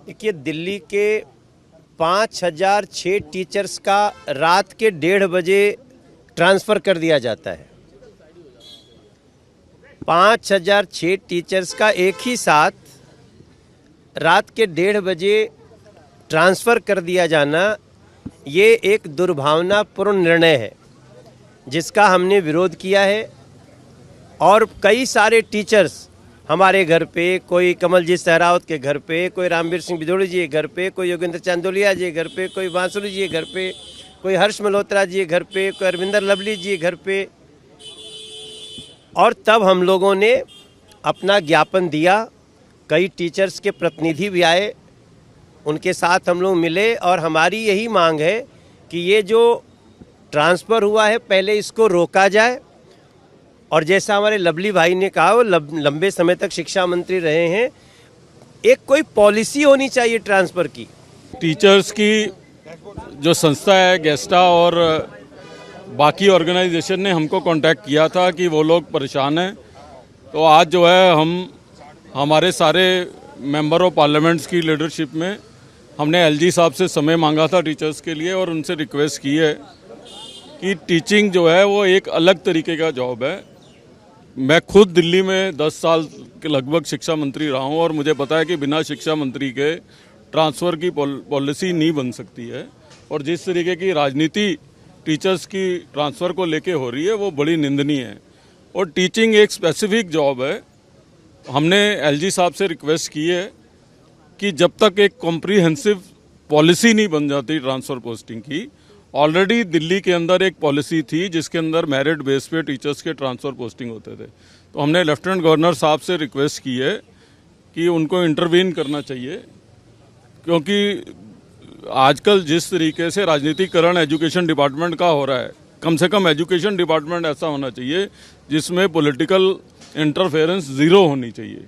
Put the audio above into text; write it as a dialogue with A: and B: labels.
A: देखिए, दिल्ली के 5006 टीचर्स का रात के 1:30 बजे ट्रांसफ़र कर दिया जाता है। 5006 टीचर्स का एक ही साथ रात के 1:30 बजे ट्रांसफ़र कर दिया जाना, ये एक दुर्भावनापूर्ण निर्णय है जिसका हमने विरोध किया है। और कई सारे टीचर्स हमारे घर पे, कोई कमलजीत सहरावत के घर पे, कोई रामवीर सिंह बिदोड़ी जी के घर पे, कोई योगेंद्र चांदोलिया जी के घर पे, कोई बांसुरी जी के घर पे, कोई हर्ष मल्होत्रा जी के घर पे, कोई अरविंदर लवली जी के घर पे। और तब हम लोगों ने अपना ज्ञापन दिया। कई टीचर्स के प्रतिनिधि भी आए, उनके साथ हम लोग मिले और हमारी यही मांग है कि ये जो ट्रांसफ़र हुआ है पहले इसको रोका जाए। और जैसा हमारे लवली भाई ने कहा, वो लंबे समय तक शिक्षा मंत्री रहे हैं, एक कोई पॉलिसी होनी चाहिए ट्रांसफ़र की।
B: टीचर्स की जो संस्था है गेस्टा और बाकी ऑर्गेनाइजेशन ने हमको कांटेक्ट किया था कि वो लोग परेशान हैं। तो आज जो है हम हमारे सारे मेंबर ऑफ पार्लियामेंट्स की लीडरशिप में हमने एलजी साहब से समय मांगा था टीचर्स के लिए, और उनसे रिक्वेस्ट की है कि टीचिंग जो है वो एक अलग तरीके का जॉब है। मैं खुद दिल्ली में 10 साल के लगभग शिक्षा मंत्री रहा हूँ और मुझे पता है कि बिना शिक्षा मंत्री के ट्रांसफ़र की पॉलिसी नहीं बन सकती है। और जिस तरीके की राजनीति टीचर्स की ट्रांसफ़र को लेके हो रही है वो बड़ी निंदनीय है। और टीचिंग एक स्पेसिफिक जॉब है। हमने एलजी साहब से रिक्वेस्ट की है कि जब तक एक कॉम्प्रिहेंसिव पॉलिसी नहीं बन जाती ट्रांसफ़र पोस्टिंग की, ऑलरेडी दिल्ली के अंदर एक पॉलिसी थी जिसके अंदर मेरिट बेस पे टीचर्स के ट्रांसफ़र पोस्टिंग होते थे। तो हमने लेफ्टिनेंट गवर्नर साहब से रिक्वेस्ट की है कि उनको इंटरवीन करना चाहिए, क्योंकि आजकल जिस तरीके से राजनीतिकरण एजुकेशन डिपार्टमेंट का हो रहा है, कम से कम एजुकेशन डिपार्टमेंट ऐसा होना चाहिए जिसमें पॉलिटिकल इंटरफेरेंस ज़ीरो होनी चाहिए।